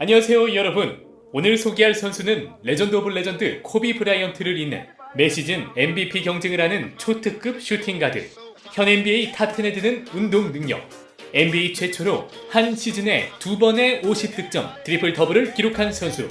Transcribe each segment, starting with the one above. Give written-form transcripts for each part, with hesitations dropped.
안녕하세요 여러분. 오늘 소개할 선수는 레전드 오브 레전드 코비 브라이언트를 잇는 매 시즌 MVP 경쟁을 하는 초특급 슈팅가드, 현 NBA 탑10에 드는 운동 능력, NBA 최초로 한 시즌에 2번의 50득점 트리플 더블을 기록한 선수,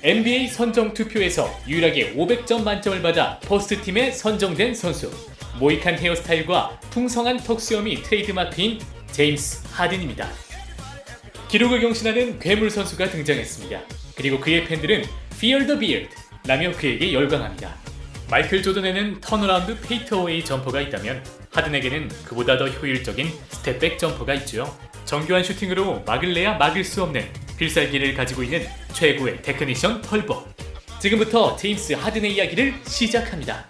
NBA 선정 투표에서 유일하게 500점 만점을 받아 퍼스트팀에 선정된 선수, 모이칸 헤어스타일과 풍성한 턱수염이 트레이드마크인 제임스 하든입니다. 기록을 경신하는 괴물 선수가 등장했습니다. 그리고 그의 팬들은 Fear the Beard 라며 그에게 열광합니다. 마이클 조던에는 턴어라운드 페이트어웨이 점퍼가 있다면 하든에게는 그보다 더 효율적인 스텝백 점퍼가 있죠. 정교한 슈팅으로 막을래야 막을 수 없는 필살기를 가지고 있는 최고의 테크니션 털버. 지금부터 제임스 하든의 이야기를 시작합니다.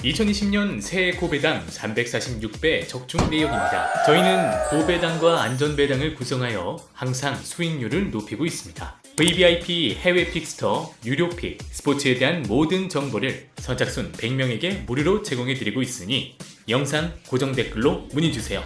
2020년 새해 고배당 346배 적중 내역입니다. 저희는 고배당과 안전배당을 구성하여 항상 수익률을 높이고 있습니다. VVIP 해외 픽스터, 유료 픽, 스포츠에 대한 모든 정보를 선착순 100명에게 무료로 제공해드리고 있으니 영상 고정 댓글로 문의주세요.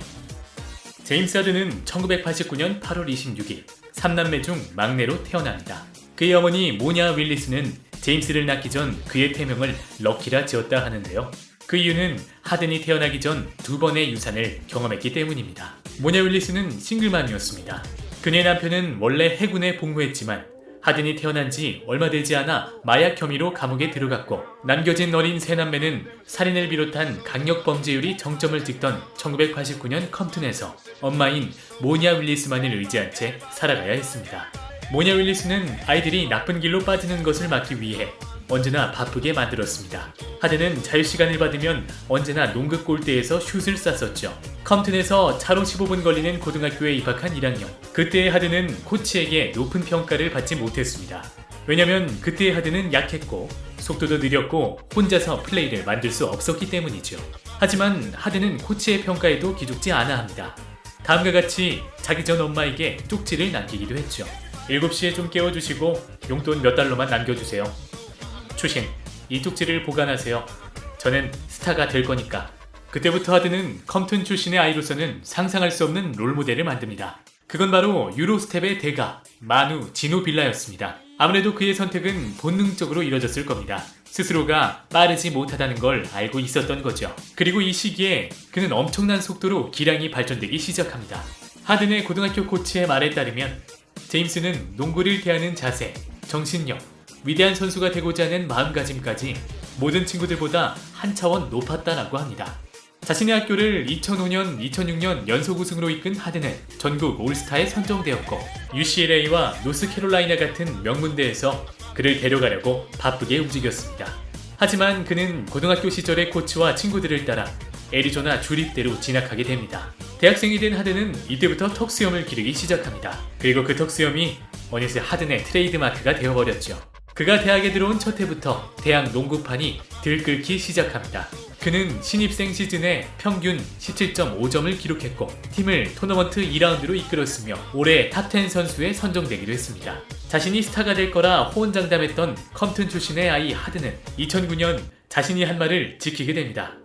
제임스 하든은 1989년 8월 26일 3남매 중 막내로 태어납니다. 그의 어머니 모냐 윌리스는 제임스를 낳기 전 그의 태명을 럭키라 지었다 하는데요. 그 이유는 하든이 태어나기 전 2번의 유산을 경험했기 때문입니다. 모냐 윌리스는 싱글맘이었습니다. 그녀의 남편은 원래 해군에 복무했지만 하든이 태어난 지 얼마 되지 않아 마약 혐의로 감옥에 들어갔고, 남겨진 어린 세 남매는 살인을 비롯한 강력범죄율이 정점을 찍던 1989년 컴튼에서 엄마인 모냐 윌리스만을 의지한 채 살아가야 했습니다. 모냐 윌리스는 아이들이 나쁜 길로 빠지는 것을 막기 위해 언제나 바쁘게 만들었습니다. 하든은 자유시간을 받으면 언제나 농구 골대에서 슛을 쐈었죠. 컴튼에서 차로 15분 걸리는 고등학교에 입학한 1학년. 그때의 하든은 코치에게 높은 평가를 받지 못했습니다. 왜냐면 그때의 하든은 약했고 속도도 느렸고 혼자서 플레이를 만들 수 없었기 때문이죠. 하지만 하든은 코치의 평가에도 기죽지 않아 합니다. 다음과 같이 자기 전 엄마에게 쪽지를 남기기도 했죠. 7시에 좀 깨워주시고 용돈 몇 달러만 남겨주세요. 추신, 이 쪽지를 보관하세요. 저는 스타가 될 거니까. 그때부터 하든은 컴튼 출신의 아이로서는 상상할 수 없는 롤모델을 만듭니다. 그건 바로 유로스텝의 대가, 마누 지노빌라였습니다. 아무래도 그의 선택은 본능적으로 이뤄졌을 겁니다. 스스로가 빠르지 못하다는 걸 알고 있었던 거죠. 그리고 이 시기에 그는 엄청난 속도로 기량이 발전되기 시작합니다. 하든의 고등학교 코치의 말에 따르면 제임스는 농구를 대하는 자세, 정신력, 위대한 선수가 되고자 하는 마음가짐까지 모든 친구들보다 한 차원 높았다라고 합니다. 자신의 학교를 2005년, 2006년 연속 우승으로 이끈 하든은 전국 올스타에 선정되었고 UCLA와 노스캐롤라이나 같은 명문대에서 그를 데려가려고 바쁘게 움직였습니다. 하지만 그는 고등학교 시절의 코치와 친구들을 따라 애리조나 주립대로 진학하게 됩니다. 대학생이 된 하든은 이때부터 턱수염을 기르기 시작합니다. 그리고 그 턱수염이 어느새 하든의 트레이드마크가 되어버렸죠. 그가 대학에 들어온 첫 해부터 대학 농구판이 들끓기 시작합니다. 그는 신입생 시즌에 평균 17.5점을 기록했고 팀을 토너먼트 2라운드로 이끌었으며 올해 탑10 선수에 선정되기도 했습니다. 자신이 스타가 될 거라 호언장담했던 컴튼 출신의 아이 하든은 2009년 자신이 한 말을 지키게 됩니다.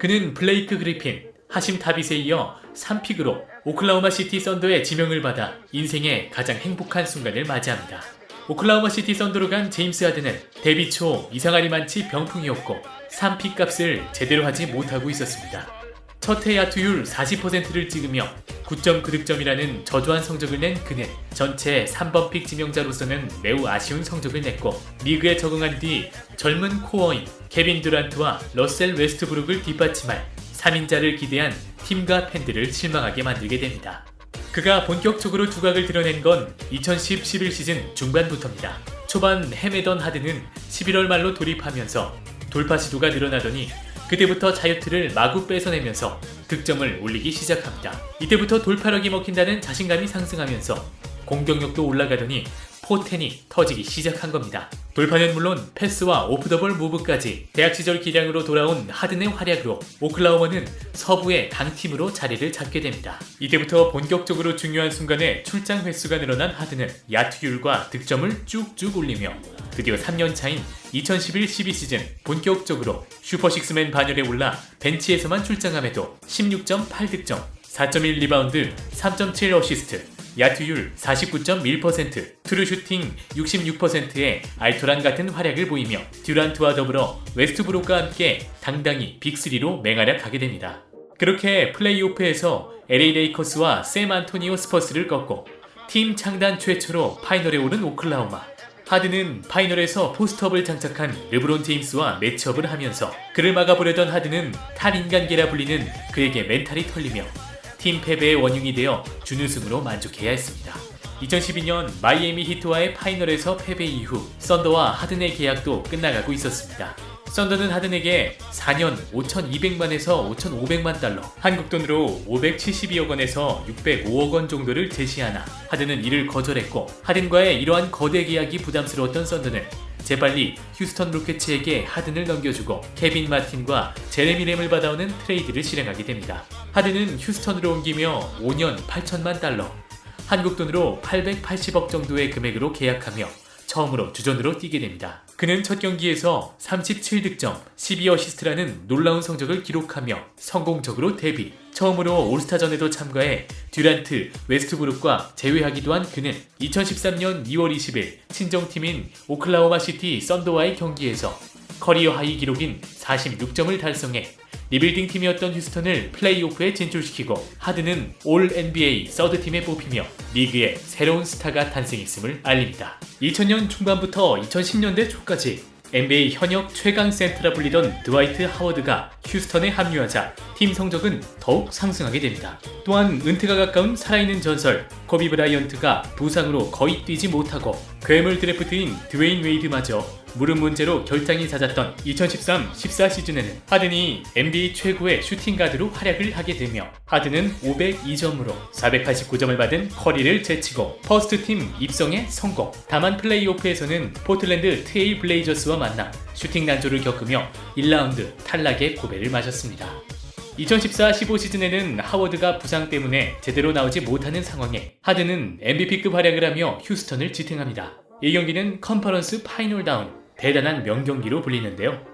그는 블레이크 그리핀, 하심 타빗에 이어 3픽으로 오클라호마 시티 썬더의 지명을 받아 인생의 가장 행복한 순간을 맞이합니다. 오클라호마 시티 썬더로 간 제임스 하든은 데뷔 초 이상하리 많지 병풍이었고 3픽 값을 제대로 하지 못하고 있었습니다. 첫 해 야투율 40%를 찍으며 9.9득점이라는 저조한 성적을 낸 그는 전체 3번 픽 지명자로서는 매우 아쉬운 성적을 냈고, 리그에 적응한 뒤 젊은 코어인 케빈 듀란트와 러셀 웨스트브룩을 뒷받침할 3인자를 기대한 팀과 팬들을 실망하게 만들게 됩니다. 그가 본격적으로 두각을 드러낸 건 2010-11 시즌 중반부터입니다. 초반 헤매던 하든은 11월 말로 돌입하면서 돌파 시도가 늘어나더니 그때부터 자유투를 마구 뺏어내면서 득점을 올리기 시작합니다. 이때부터 돌파력이 먹힌다는 자신감이 상승하면서 공격력도 올라가더니 포텐이 터지기 시작한 겁니다. 돌파는 물론 패스와 오프더볼 무브까지 대학 시절 기량으로 돌아온 하든의 활약으로 오클라호마는 서부의 강팀으로 자리를 잡게 됩니다. 이때부터 본격적으로 중요한 순간에 출장 횟수가 늘어난 하든은 야투율과 득점을 쭉쭉 올리며 드디어 3년 차인 2011-12 시즌 본격적으로 슈퍼식스맨 반열에 올라 벤치에서만 출장함에도 16.8득점, 4.1 리바운드, 3.7 어시스트, 야투율 49.1%, 트루슈팅 66%의 알토란 같은 활약을 보이며 듀란트와 더불어 웨스트브룩과 함께 당당히 빅3로 맹활약하게 됩니다. 그렇게 플레이오프에서 LA 레이커스와 샘 안토니오 스퍼스를 꺾고 팀 창단 최초로 파이널에 오른 오클라호마. 하든은 파이널에서 포스트업을 장착한 르브론 제임스와 매치업을 하면서 그를 막아보려던 하든은 탈인간계라 불리는 그에게 멘탈이 털리며 팀 패배의 원흉이 되어 준우승으로 만족해야 했습니다. 2012년 마이애미 히트와의 파이널에서 패배 이후 썬더와 하든의 계약도 끝나가고 있었습니다. 썬더는 하든에게 4년 5,200만에서 5,500만 달러, 한국 돈으로 572억 원에서 605억 원 정도를 제시하나 하든은 이를 거절했고, 하든과의 이러한 거대 계약이 부담스러웠던 썬더는 재빨리 휴스턴 로켓츠에게 하든을 넘겨주고 케빈 마틴과 제레미 램을 받아오는 트레이드를 실행하게 됩니다. 하든은 휴스턴으로 옮기며 5년 8천만 달러, 한국 돈으로 880억 정도의 금액으로 계약하며 처음으로 주전으로 뛰게 됩니다. 그는 첫 경기에서 37득점, 12어시스트라는 놀라운 성적을 기록하며 성공적으로 데뷔. 처음으로 올스타전에도 참가해 듀란트, 웨스트브룩과 제외하기도 한 그는 2013년 2월 20일 친정팀인 오클라호마 시티 썬더와의 경기에서 커리어 하이 기록인 46점을 달성해 리빌딩 팀이었던 휴스턴을 플레이오프에 진출시키고 하든은 올 NBA 서드팀에 뽑히며 리그에 새로운 스타가 탄생했음을 알립니다. 2000년 중반부터 2010년대 초까지 NBA 현역 최강 센터라 불리던 드와이트 하워드가 휴스턴에 합류하자 팀 성적은 더욱 상승하게 됩니다. 또한 은퇴가 가까운 살아있는 전설 코비 브라이언트가 부상으로 거의 뛰지 못하고 괴물 드래프트인 드웨인 웨이드마저 무릎 문제로 결장이 잦았던 2013-14 시즌에는 하든이 NBA 최고의 슈팅가드로 활약을 하게 되며 하든은 502점으로 489점을 받은 커리를 제치고 퍼스트팀 입성에 성공. 다만 플레이오프에서는 포틀랜드 트레일 블레이저스와 만나 슈팅 난조를 겪으며 1라운드 탈락의 고배를 맞았습니다. 2014-15 시즌에는 하워드가 부상 때문에 제대로 나오지 못하는 상황에 하든은 MVP급 활약을 하며 휴스턴을 지탱합니다. 이 경기는 컨퍼런스 파이널 다운, 대단한 명경기로 불리는데요.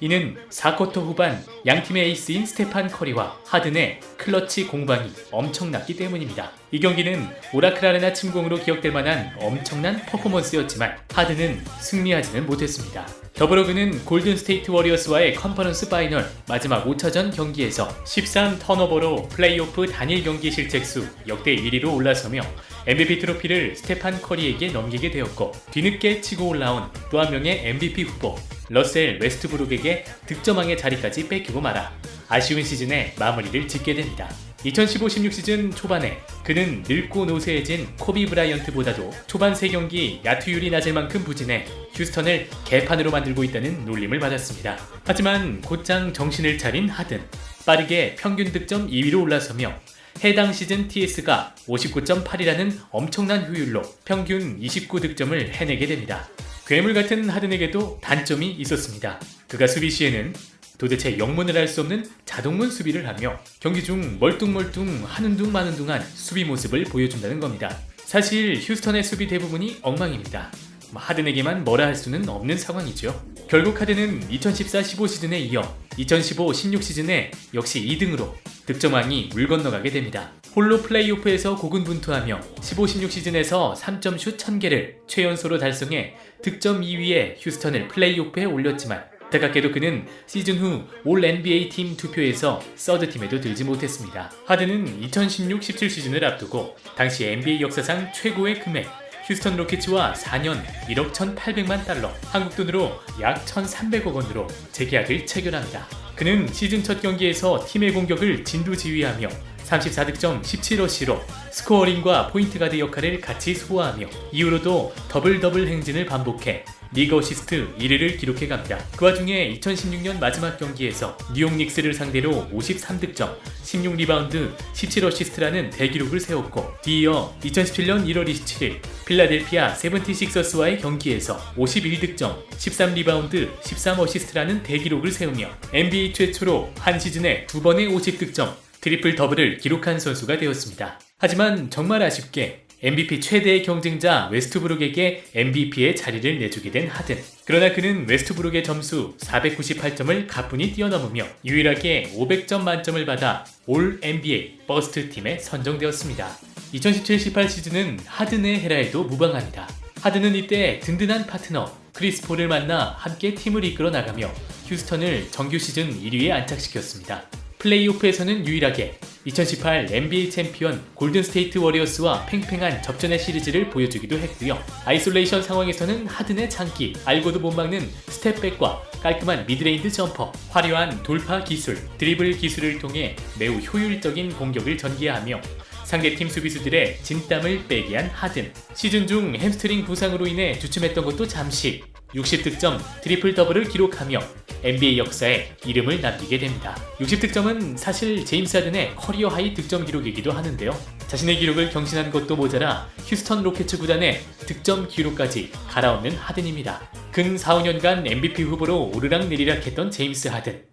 이는 4쿼터 후반 양팀의 에이스인 스테판 커리와 하든의 클러치 공방이 엄청났기 때문입니다. 이 경기는 오라클 아레나 침공으로 기억될 만한 엄청난 퍼포먼스였지만 하든은 승리하지는 못했습니다. 더불어 그는 골든 스테이트 워리어스와의 컨퍼런스 파이널 마지막 5차전 경기에서 13턴오버로 플레이오프 단일 경기 실책수 역대 1위로 올라서며 MVP 트로피를 스테판 커리에게 넘기게 되었고, 뒤늦게 치고 올라온 또 한 명의 MVP 후보 러셀 웨스트브룩에게 득점왕의 자리까지 뺏기고 말아 아쉬운 시즌에 마무리를 짓게 됩니다. 2015-16 시즌 초반에 그는 늙고 노쇠해진 코비 브라이언트보다도 초반 3경기 야투율이 낮을 만큼 부진해 휴스턴을 개판으로 만들고 있다는 놀림을 받았습니다. 하지만 곧장 정신을 차린 하든, 빠르게 평균 득점 2위로 올라서며 해당 시즌 TS가 59.8이라는 엄청난 효율로 평균 29득점을 해내게 됩니다. 괴물 같은 하든에게도 단점이 있었습니다. 그가 수비 시에는 도대체 영문을 알 수 없는 자동문 수비를 하며 경기 중 멀뚱멀뚱 하는 둥 마는 둥한 수비 모습을 보여준다는 겁니다. 사실 휴스턴의 수비 대부분이 엉망입니다. 하든에게만 뭐라 할 수는 없는 상황이죠. 결국 하든은 2014-15 시즌에 이어 2015-16 시즌에 역시 2등으로 득점왕이 물 건너가게 됩니다. 홀로 플레이오프에서 고군분투하며 15-16 시즌에서 3점 슛 1000개를 최연소로 달성해 득점 2위에 휴스턴을 플레이오프에 올렸지만 안타깝게도 그는 시즌 후 올 NBA 팀 투표에서 서드팀에도 들지 못했습니다. 하든은 2016-17 시즌을 앞두고 당시 NBA 역사상 최고의 금액 휴스턴 로켓츠와 4년 1억 1,800만 달러, 한국 돈으로 약 1,300억 원으로 재계약을 체결합니다. 그는 시즌 첫 경기에서 팀의 공격을 진두지휘하며 34득점 17어시로 스코어링과 포인트 가드 역할을 같이 소화하며 이후로도 더블 행진을 반복해 리그 어시스트 1위를 기록해갑니다. 그 와중에 2016년 마지막 경기에서 뉴욕 닉스를 상대로 53득점, 16리바운드, 17어시스트라는 대기록을 세웠고, 뒤이어 2017년 1월 27일 필라델피아 세븐티식서스와의 경기에서 51득점, 13리바운드, 13어시스트라는 대기록을 세우며 NBA 최초로 한 시즌에 2번의 50득점, 트리플 더블을 기록한 선수가 되었습니다. 하지만 정말 아쉽게 MVP 최대의 경쟁자 웨스트브룩에게 MVP의 자리를 내주게 된 하든. 그러나 그는 웨스트브룩의 점수 498점을 가뿐히 뛰어넘으며 유일하게 500점 만점을 받아 올 NBA 버스트 팀에 선정되었습니다. 2017-18 시즌은 하든의 헤라에도 무방합니다. 하든은 이때 든든한 파트너 크리스 폴을 만나 함께 팀을 이끌어 나가며 휴스턴을 정규 시즌 1위에 안착시켰습니다. 플레이오프에서는 유일하게 2018 NBA 챔피언 골든스테이트 워리어스와 팽팽한 접전의 시리즈를 보여주기도 했고요. 아이솔레이션 상황에서는 하든의 장기, 알고도 못 막는 스텝백과 깔끔한 미드레인지 점퍼, 화려한 돌파 기술, 드리블 기술을 통해 매우 효율적인 공격을 전개하며 상대팀 수비수들의 진땀을 빼게 한 하든. 시즌 중 햄스트링 부상으로 인해 주춤했던 것도 잠시 60득점 트리플 더블을 기록하며 NBA 역사에 이름을 남기게 됩니다. 60득점은 사실 제임스 하든의 커리어 하이 득점 기록이기도 하는데요. 자신의 기록을 경신한 것도 모자라 휴스턴 로켓츠 구단의 득점 기록까지 갈아엎는 하든입니다. 근 4, 5년간 MVP 후보로 오르락내리락 했던 제임스 하든.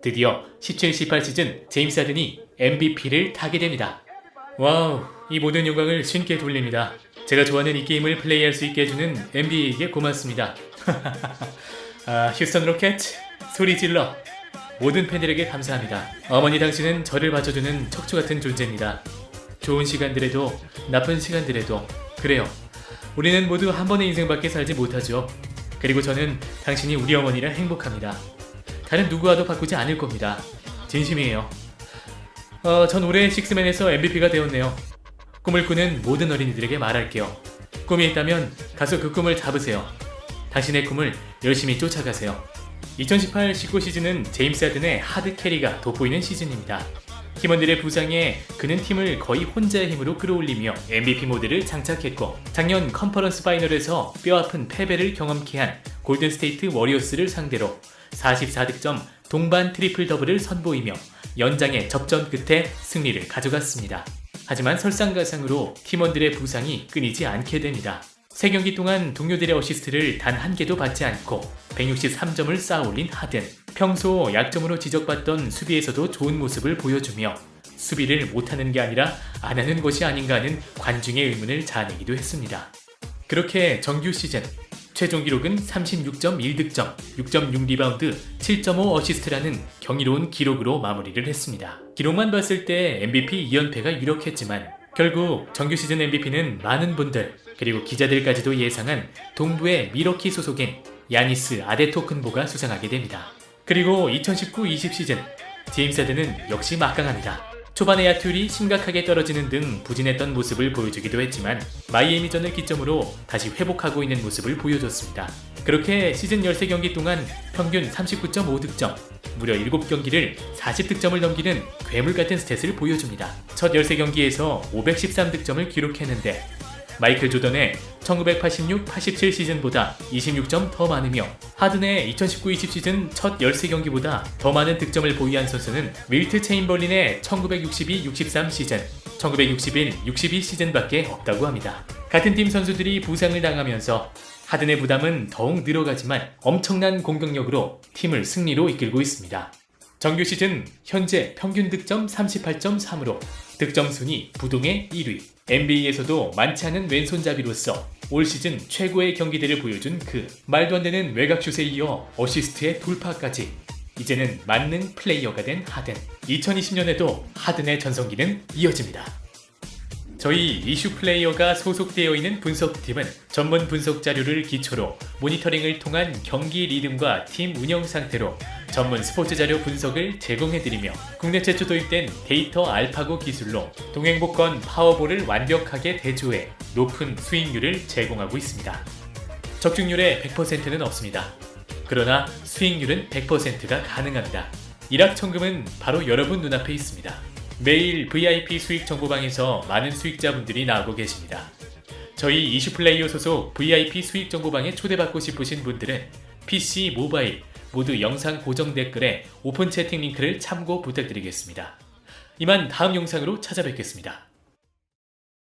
드디어 17-18 시즌 제임스 하든이 MVP를 타게 됩니다. 와우, 이 모든 영광을 신께 돌립니다. 제가 좋아하는 이 게임을 플레이할 수 있게 해주는 NBA에게 고맙습니다. 휴스턴 로켓츠 소리 질러. 모든 팬들에게 감사합니다. 어머니 당신은 저를 받쳐주는 척추같은 존재입니다. 좋은 시간들에도 나쁜 시간들에도 그래요. 우리는 모두 한 번의 인생밖에 살지 못하죠. 그리고 저는 당신이 우리 어머니라 행복합니다. 다른 누구와도 바꾸지 않을 겁니다. 진심이에요. 전 올해 식스맨에서 MVP가 되었네요. 꿈을 꾸는 모든 어린이들에게 말할게요. 꿈이 있다면 가서 그 꿈을 잡으세요. 당신의 꿈을 열심히 쫓아가세요. 2018-19 시즌은 제임스 하든의 하드 캐리가 돋보이는 시즌입니다. 팀원들의 부상에 그는 팀을 거의 혼자의 힘으로 끌어올리며 MVP 모드를 장착했고 작년 컨퍼런스 파이널에서 뼈아픈 패배를 경험케 한 골든스테이트 워리어스를 상대로 44득점 동반 트리플 더블을 선보이며 연장의 접전 끝에 승리를 가져갔습니다. 하지만 설상가상으로 팀원들의 부상이 끊이지 않게 됩니다. 3경기 동안 동료들의 어시스트를 단 한 개도 받지 않고 163점을 쌓아올린 하든. 평소 약점으로 지적받던 수비에서도 좋은 모습을 보여주며 수비를 못하는 게 아니라 안 하는 것이 아닌가 하는 관중의 의문을 자아내기도 했습니다. 그렇게 정규 시즌 최종 기록은 36.1득점, 6.6리바운드, 7.5 어시스트라는 경이로운 기록으로 마무리를 했습니다. 기록만 봤을 때 MVP 2연패가 유력했지만 결국 정규 시즌 MVP는 많은 분들 그리고 기자들까지도 예상한 동부의 미러키 소속인 야니스 아데토쿤보가 수상하게 됩니다. 그리고 2019-20 시즌 제임스 하든은 역시 막강합니다. 초반에 야투율이 심각하게 떨어지는 등 부진했던 모습을 보여주기도 했지만 마이애미전을 기점으로 다시 회복하고 있는 모습을 보여줬습니다. 그렇게 시즌 13경기 동안 평균 39.5득점, 무려 7경기를 40득점을 넘기는 괴물같은 스탯을 보여줍니다. 첫 13경기에서 513득점을 기록했는데 마이클 조던의 1986-87 시즌보다 26점 더 많으며 하든의 2019-20 시즌 첫 13경기보다 더 많은 득점을 보유한 선수는 윌트 체인벌린의 1962-63 시즌, 1961-62 시즌밖에 없다고 합니다. 같은 팀 선수들이 부상을 당하면서 하든의 부담은 더욱 늘어가지만 엄청난 공격력으로 팀을 승리로 이끌고 있습니다. 정규 시즌 현재 평균 득점 38.3으로 득점 순위 부동의 1위. NBA에서도 많지 않은 왼손잡이로서 올 시즌 최고의 경기들을 보여준 그 말도 안 되는 외곽슛에 이어 어시스트의 돌파까지 이제는 만능 플레이어가 된 하든. 2020년에도 하든의 전성기는 이어집니다. 저희 이슈 플레이어가 소속되어 있는 분석팀은 전문 분석 자료를 기초로 모니터링을 통한 경기 리듬과 팀 운영 상태로 전문 스포츠 자료 분석을 제공해드리며 국내 최초 도입된 데이터 알파고 기술로 동행복권 파워볼을 완벽하게 대조해 높은 수익률을 제공하고 있습니다. 적중률의 100%는 없습니다. 그러나 수익률은 100%가 가능합니다. 일확천금은 바로 여러분 눈앞에 있습니다. 매일 VIP 수익 정보방에서 많은 수익자분들이 나오고 계십니다. 저희 이슈플레이어 소속 VIP 수익 정보방에 초대받고 싶으신 분들은 PC, 모바일 모두 영상 고정 댓글에 오픈 채팅 링크를 참고 부탁드리겠습니다. 이만 다음 영상으로 찾아뵙겠습니다.